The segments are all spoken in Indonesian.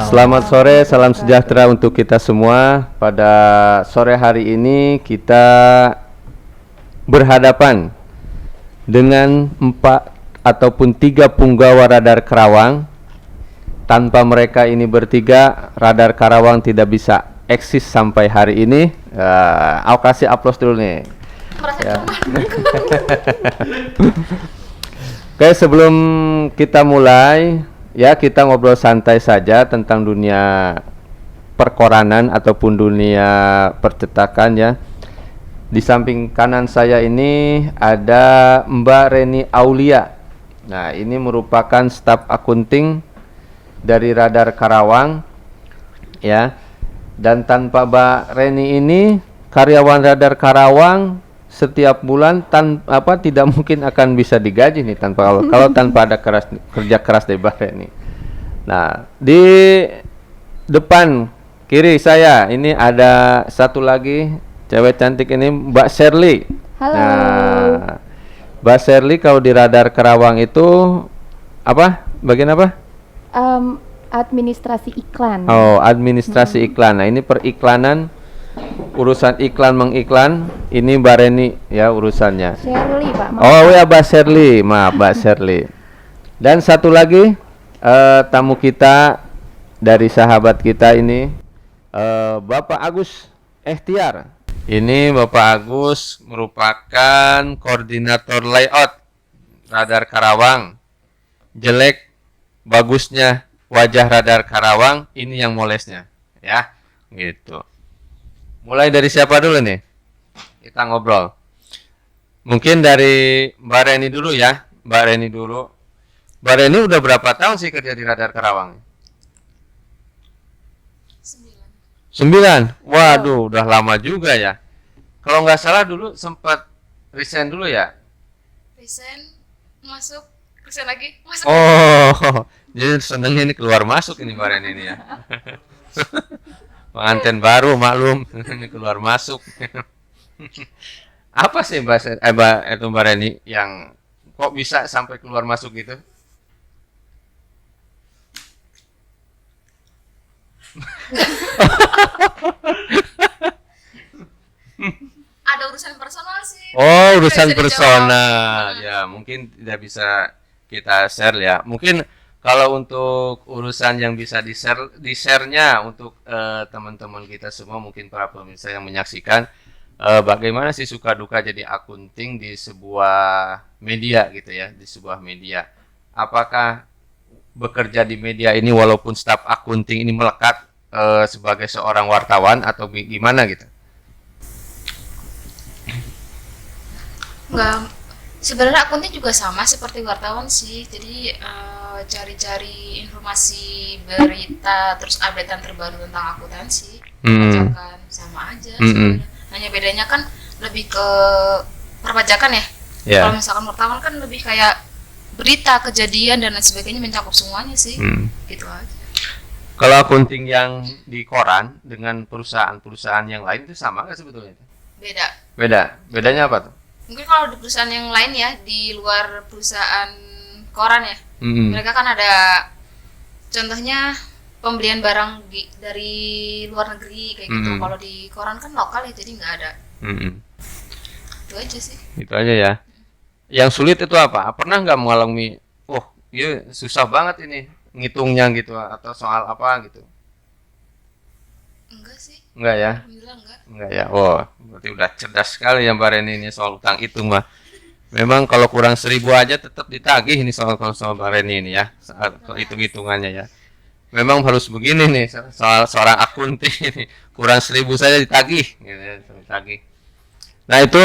Selamat sore, salam sejahtera untuk kita semua. Pada sore hari ini kita berhadapan dengan 4 ataupun 3 punggawa radar Karawang. Tanpa mereka ini bertiga, radar Karawang tidak bisa eksis sampai hari ini. Aku kasih aplaus dulu nih. Ya. Oke, sebelum kita mulai, ya kita ngobrol santai saja tentang dunia perkoranan ataupun dunia percetakan ya. Di samping kanan saya ini ada Mbak Reni Aulia. Nah, ini merupakan staf akunting dari Radar Karawang ya. Dan tanpa Mbak Reni ini, karyawan Radar Karawang setiap bulan tidak mungkin akan bisa digaji nih kalau tanpa ada kerja keras dari Mbak Reni. Nah, di depan kiri saya ini ada satu lagi cewek cantik ini, Mbak Shirley. Halo. Nah, Mbak Shirley kalau di Radar Karawang itu apa? Bagian apa? Administrasi iklan. Oh, administrasi iklan. Nah, ini periklanan, urusan iklan mengiklan, ini Mbak Reni ya urusannya. Shirley, Pak. Oh ya, Mbak Shirley, maaf Mbak Shirley. Dan satu lagi tamu kita dari sahabat kita ini, Bapak Agus Ehtiar. Ini Bapak Agus merupakan koordinator layout Radar Karawang. Jelek bagusnya wajah Radar Karawang, ini yang molesnya ya, gitu. Mulai dari siapa dulu nih? Kita ngobrol. Mungkin dari Mbak Reni dulu ya. Mbak Reni dulu. Mbak Reni udah berapa tahun sih kerja di Radar Karawang? 9. Waduh, udah lama juga ya. Kalau nggak salah dulu sempat resign dulu ya? Resign, masuk, resign lagi, masuk. Oh, jadi senengnya ini keluar masuk ini Mbak Reni ini ya. Pengantin baru maklum ini keluar masuk. Apa sih Mbak Reni yang kok bisa sampai keluar masuk gitu? Ada urusan personal sih. Oh, urusan Bisa personal. dijawab. Ya, mungkin tidak bisa kita share ya. Mungkin kalau untuk urusan yang bisa di-share-nya untuk teman-teman kita semua, mungkin para pemirsa yang menyaksikan, bagaimana sih suka duka jadi akunting di sebuah media gitu ya, di sebuah media. Apakah bekerja di media ini walaupun staf akunting ini melekat sebagai seorang wartawan atau gimana gitu? Enggak, sebenarnya akunnya juga sama seperti wartawan sih. Jadi cari-cari informasi berita terus updatean terbaru tentang akuntansi, perpajakan sama aja sebenarnya. Hanya bedanya kan lebih ke perpajakan ya. Yeah. Kalau misalkan wartawan kan lebih kayak berita, kejadian dan lain sebagainya, mencakup semuanya sih. Gitu aja. Kalau akunting yang di koran dengan perusahaan-perusahaan yang lain itu sama nggak sebetulnya? Beda. Bedanya apa tuh? Mungkin kalau di perusahaan yang lain ya, di luar perusahaan koran ya, mereka kan ada contohnya pembelian barang dari luar negeri kayak gitu. Kalau di koran kan lokal ya, jadi nggak ada. Itu aja sih. Itu aja ya. Yang sulit itu apa? Pernah nggak mengalami, iya susah banget ini ngitungnya gitu, atau soal apa gitu? Enggak sih. Enggak ya? Alhamdulillah enggak. Enggak ya. Oh, berarti udah cerdas sekali ya Mbak Reni ini soal utang hitung mah. Memang kalau kurang 1.000 aja tetap ditagih ini soal Mbak Reni ini ya. Soal hitung-hitungannya ya. Memang harus begini nih soal seorang akunting ini. Kurang 1.000 saja ditagih gitu ya, ditagih. Nah itu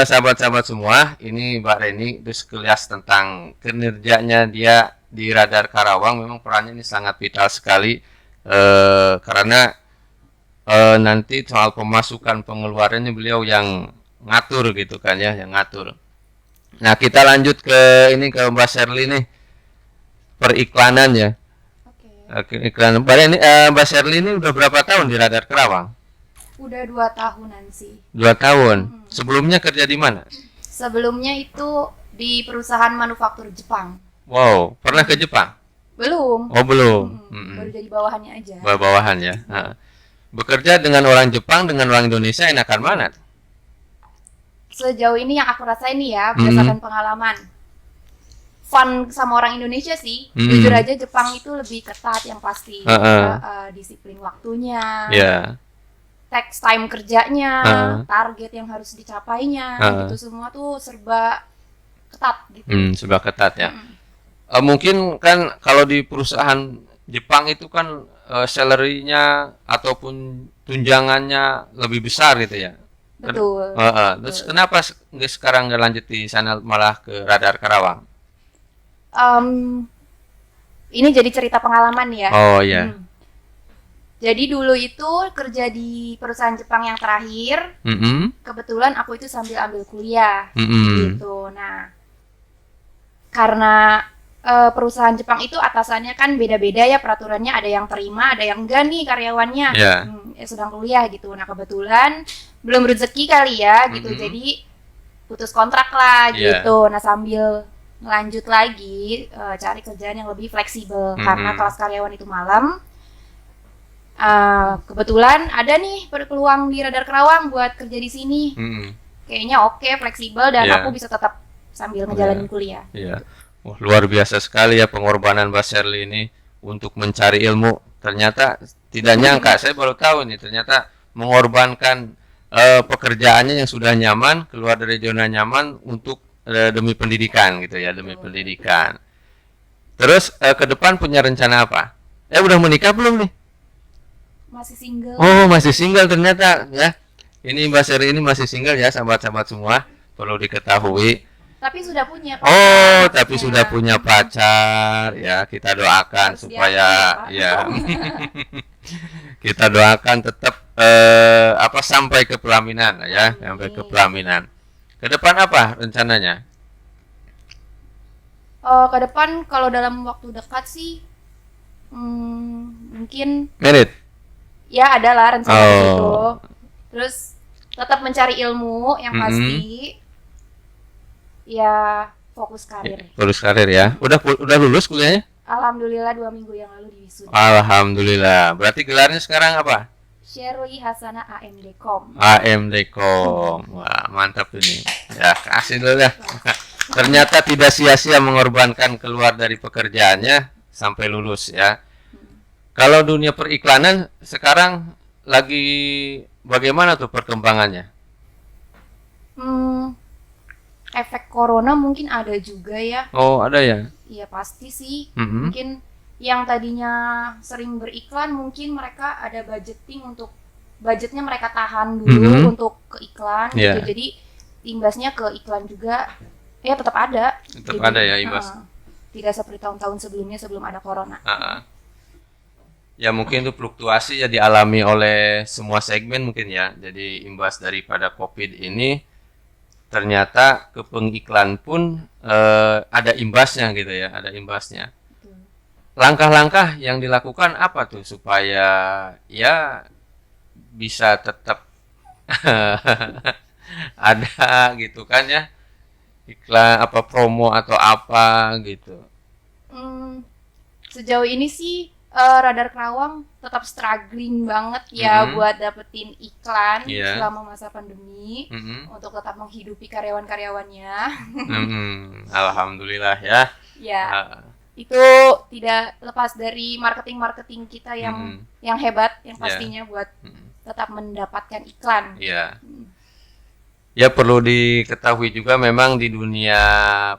sahabat-sahabat semua, ini Mbak Reni itu sekilas tentang kinerjanya dia di Radar Karawang. Memang perannya ini sangat vital sekali karena nanti soal pemasukan pengeluarannya beliau yang ngatur gitu kan ya, yang ngatur. Nah kita lanjut ke Mbak Shirley nih, periklanan ya. Oke. Iklan. Mbak Shirley ini udah berapa tahun di Radar Karawang? Udah 2 tahunan sih. 2 tahun. Sebelumnya kerja di mana? Sebelumnya itu di perusahaan manufaktur Jepang. Wow, pernah ke Jepang? Belum. Oh, belum. Baru jadi bawahannya aja. Bawahan ya. Nah, bekerja dengan orang Jepang dengan orang Indonesia enakan mana? Sejauh ini yang aku rasain nih ya, berdasarkan pengalaman, fun sama orang Indonesia sih. Jujur aja Jepang itu lebih ketat yang pasti. Disiplin waktunya, tax time kerjanya, target yang harus dicapainya, gitu semua tuh serba ketat gitu. Serba ketat ya. Mungkin kan kalau di perusahaan Jepang itu kan salary-nya ataupun tunjangannya lebih besar gitu ya. Betul. Terus kenapa sekarang nggak lanjut di sana malah ke Radar Karawang? Ini jadi cerita pengalaman ya. Oh iya. Jadi dulu itu kerja di perusahaan Jepang yang terakhir. Kebetulan aku itu sambil ambil kuliah gitu. Nah, karena perusahaan Jepang itu atasannya kan beda-beda ya peraturannya, ada yang terima, ada yang enggak nih karyawannya. Sedang kuliah gitu. Nah, kebetulan belum rezeki kali ya gitu. Jadi putus kontrak lah gitu. Nah, sambil lanjut lagi cari kerjaan yang lebih fleksibel karena kelas karyawan itu malam. Kebetulan ada nih peluang di Radar Karawang buat kerja di sini. Kayaknya oke, fleksibel dan aku bisa tetap sambil ngejalanin kuliah. Wah, luar biasa sekali ya pengorbanan Mbak Sherly ini untuk mencari ilmu. Ternyata tidak nyangka, saya baru tahu nih ternyata mengorbankan pekerjaannya yang sudah nyaman, keluar dari zona nyaman untuk demi pendidikan gitu ya, demi pendidikan. Terus ke depan punya rencana apa? Udah menikah belum nih? Masih single. Oh, masih single ternyata ya. Ini Mbak Sherly ini masih single ya, sahabat-sahabat semua, perlu diketahui. Tapi sudah punya pacar. Oh, tapi sudah punya pacar ya. Kita doakan supaya ya. Kita doakan tetap sampai ke pelaminan ya, sampai ke pelaminan. Ke depan apa rencananya? Ke depan kalau dalam waktu dekat sih mungkin merit. Ya, adalah rencana itu. Terus tetap mencari ilmu yang pasti. Ya, fokus karir. Fokus karir ya. Udah lulus kuliahnya? Alhamdulillah 2 minggu yang lalu diwisuda. Alhamdulillah. Berarti gelarnya sekarang apa? Sherly Hasana AMD.com. AMD.com. Wah, mantap ini. Ya, kasih dulu ya. Ternyata tidak sia-sia mengorbankan keluar dari pekerjaannya sampai lulus ya. Kalau dunia periklanan sekarang lagi bagaimana tuh perkembangannya? Efek corona mungkin ada juga ya. Oh, ada ya? Iya, pasti sih. Mungkin yang tadinya sering beriklan mungkin mereka ada budgetnya mereka tahan dulu untuk ke iklan gitu. Jadi imbasnya ke iklan juga ya tetap ada. Tetap ada ya imbas. Tidak seperti tahun-tahun sebelumnya sebelum ada corona. Ya mungkin itu fluktuasi ya dialami oleh semua segmen mungkin ya. Jadi imbas daripada COVID ini ternyata ke pengiklan pun ada imbasnya gitu ya, ada imbasnya. Langkah-langkah yang dilakukan apa tuh supaya ya bisa tetap ada gitu kan ya, iklan apa promo atau apa gitu. Sejauh ini sih Radar Karawang tetap struggling banget ya buat dapetin iklan selama masa pandemi untuk tetap menghidupi karyawan-karyawannya. Alhamdulillah ya. Ya, itu tidak lepas dari marketing kita yang hebat, yang pastinya buat tetap mendapatkan iklan. Ya perlu diketahui juga memang di dunia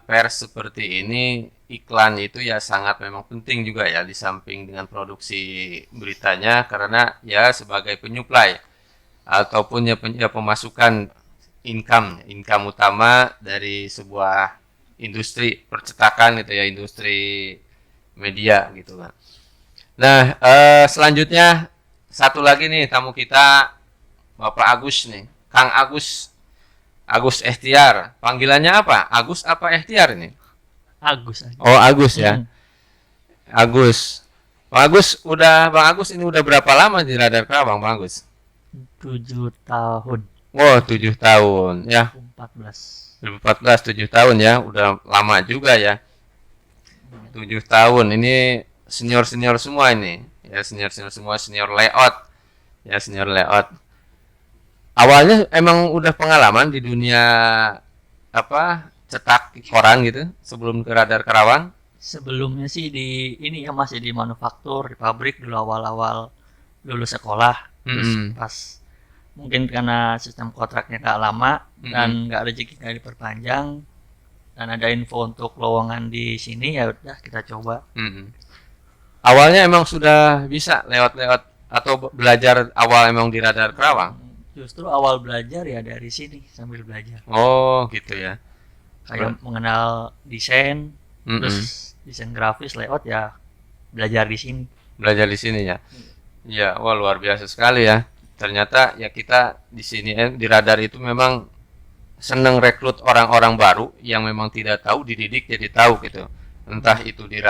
pers seperti ini iklan itu ya sangat memang penting juga ya di samping dengan produksi beritanya karena ya sebagai penyuplai ataupun ya pemasukan income utama dari sebuah industri percetakan gitu ya, industri media gitu kan. Nah, selanjutnya satu lagi nih tamu kita Bapak Agus nih, Kang Agus Ehtiar. Panggilannya apa? Agus apa Ehtiar ini? Agus. Oh, Agus ya. Agus. Bang Agus ini udah berapa lama di Radar Karawang, Bang Agus? 7 tahun. Oh, 7 tahun ya. 2014. 2014 7 tahun ya, udah lama juga ya. 7 tahun. Ini senior semua ini. Ya senior semua, senior layout. Ya senior layout. Awalnya emang udah pengalaman di dunia apa cetak koran gitu sebelum ke Radar Karawang. Sebelumnya sih di ini ya masih di manufaktur, di pabrik dulu awal-awal lulus sekolah. Terus pas mungkin karena sistem kontraknya nggak lama dan nggak rezeki nggak diperpanjang dan ada info untuk lowongan di sini, ya udah kita coba. Awalnya emang sudah bisa lewat atau belajar awal emang di Radar Karawang? Justru awal belajar ya dari sini sambil belajar. Oh gitu ya. Kayak mengenal desain, terus desain grafis, layout ya belajar di sini. Belajar di sini ya. Ya, wah luar biasa sekali ya. Ternyata ya kita di sini di Radar itu memang senang rekrut orang-orang baru yang memang tidak tahu, dididik jadi tahu gitu. Entah itu di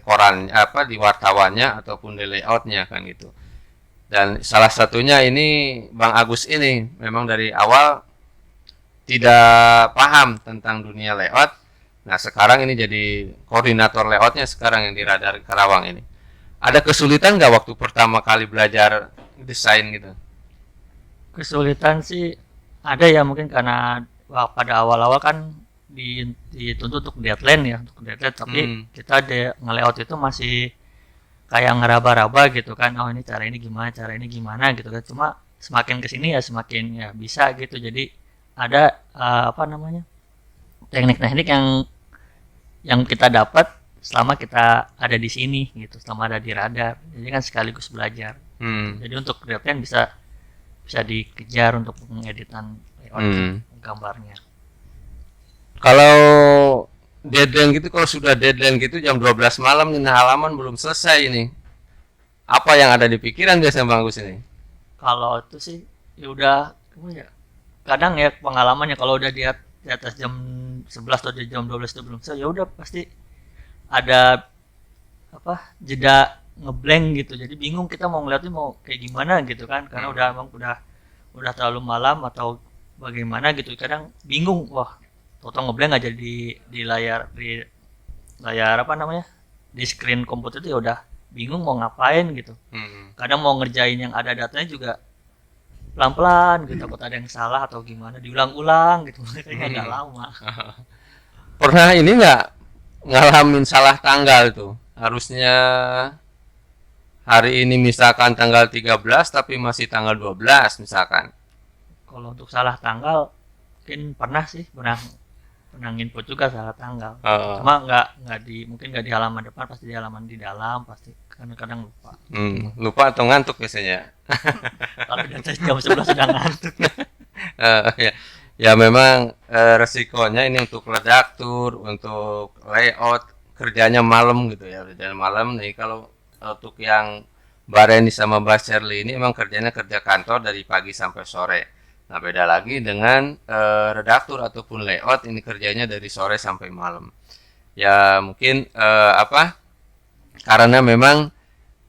koran apa di wartawannya ataupun di layoutnya kan gitu. Dan salah satunya ini Bang Agus ini memang dari awal tidak paham tentang dunia layout. Nah sekarang ini jadi koordinator layoutnya sekarang yang di Radar Karawang ini. Ada kesulitan nggak waktu pertama kali belajar desain gitu? Kesulitan sih ada ya, mungkin karena pada awal-awal kan dituntut untuk deadline ya, tapi kita nge-layout itu masih kayak ngeraba-raba gitu kan. Oh ini cara ini gimana gitu kan. Cuma semakin kesini ya semakin ya bisa gitu. Jadi ada teknik-teknik yang kita dapat selama kita ada di sini gitu, selama ada di Radar. Jadi kan sekaligus belajar. Jadi untuk deadline bisa dikejar untuk pengeditan layout gambarnya. Kalau deadline gitu, kalau sudah deadline gitu jam 12 malam nih halaman belum selesai ini. Apa yang ada di pikiran biasanya Bang Agus ini? Kalau itu sih ya udah kadang ya pengalamannya kalau udah di atas jam 11 atau di jam 12 itu belum selesai, ya udah pasti ada jeda ngeblank gitu. Jadi bingung kita mau ngeliatnya mau kayak gimana gitu kan, karena udah terlalu malam atau bagaimana gitu. Kadang bingung, wah toto ngeblank aja di layar di screen komputer itu, ya udah bingung mau ngapain gitu. Kadang mau ngerjain yang ada datanya juga pelan-pelan gitu, takut ada yang salah atau gimana, diulang-ulang gitu. Kayaknya agak lama. Pernah ini nggak ngalamin salah tanggal tuh? Harusnya hari ini misalkan tanggal 13 tapi masih tanggal 12 misalkan. Kalau untuk salah tanggal mungkin pernah input juga salah tanggal. Cuma mungkin nggak di halaman depan, pasti di halaman di dalam, pasti kadang lupa. Lupa atau ngantuk biasanya. Kalau udah jam 11 sudah ngantuk. Ya memang resikonya ini untuk redaktur, untuk layout kerjanya malam gitu ya, kerjanya malam nih. Kalau untuk yang Bareni sama Mbak Shirley ini emang kerjanya kerja kantor dari pagi sampai sore. Nah beda lagi dengan redaktur ataupun layout, ini kerjanya dari sore sampai malam. Ya mungkin karena memang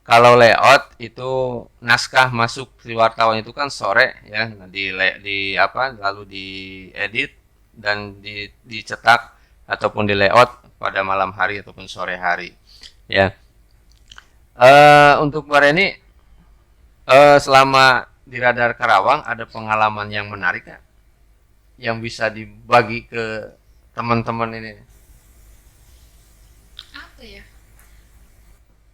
kalau layout itu naskah masuk di wartawan itu kan sore ya, lalu diedit dan dicetak ataupun di layout pada malam hari ataupun sore hari ya. Untuk Mbak Reni selama di Radar Karawang ada pengalaman yang menarik ya, yang bisa dibagi ke teman-teman ini? Apa ya?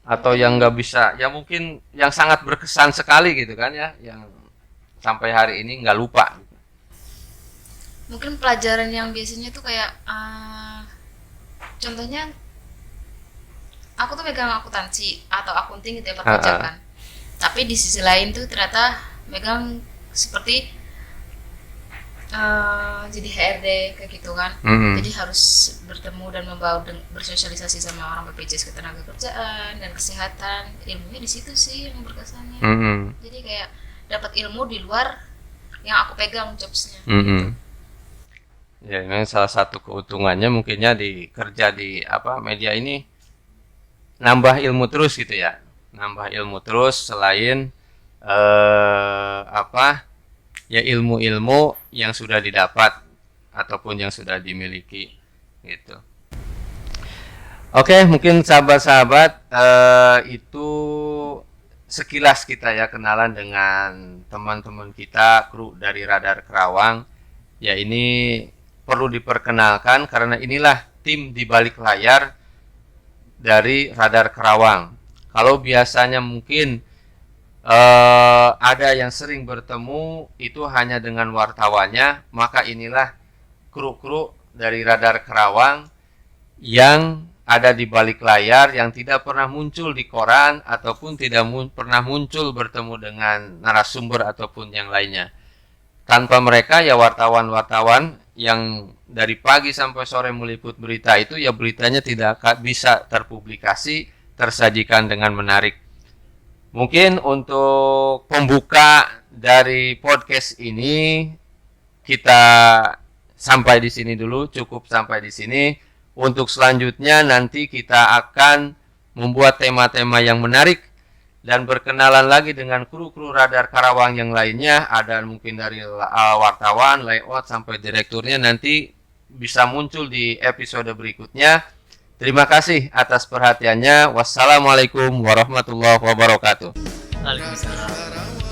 Atau yang nggak bisa, ya mungkin yang sangat berkesan sekali gitu kan ya, yang sampai hari ini nggak lupa. Mungkin pelajaran yang biasanya tuh kayak contohnya aku tuh megang akuntansi atau akunting gitu ya, perpajakan. Tapi di sisi lain tuh ternyata megang seperti jadi HRD kayak gitu kan. Jadi harus bertemu dan bersosialisasi sama orang BPJS Ketenagakerjaan dan Kesehatan. Ilmunya di situ sih yang berkesannya. Jadi kayak dapat ilmu di luar yang aku pegang jobsnya. Ya memang salah satu keuntungannya mungkinnya di kerja di media ini nambah ilmu terus gitu ya. Nambah ilmu terus selain ya ilmu-ilmu yang sudah didapat ataupun yang sudah dimiliki gitu. Oke, mungkin sahabat-sahabat itu sekilas kita ya kenalan dengan teman-teman kita kru dari Radar Kerawang. Ya ini perlu diperkenalkan karena inilah tim di balik layar dari Radar Kerawang. Kalau biasanya mungkin ada yang sering bertemu itu hanya dengan wartawannya, maka inilah kru-kru dari Radar Kerawang yang ada di balik layar, yang tidak pernah muncul di koran ataupun tidak pernah muncul bertemu dengan narasumber ataupun yang lainnya. Tanpa mereka ya wartawan-wartawan yang dari pagi sampai sore meliput berita itu ya beritanya tidak bisa terpublikasi, tersajikan dengan menarik. Mungkin untuk pembuka dari podcast ini kita sampai di sini dulu, cukup sampai di sini. Untuk selanjutnya nanti kita akan membuat tema-tema yang menarik dan berkenalan lagi dengan kru-kru Radar Kerawang yang lainnya. Ada mungkin dari wartawan, layout sampai direkturnya, nanti bisa muncul di episode berikutnya. Terima kasih atas perhatiannya. Wassalamualaikum warahmatullahi wabarakatuh. Waalaikumsalam.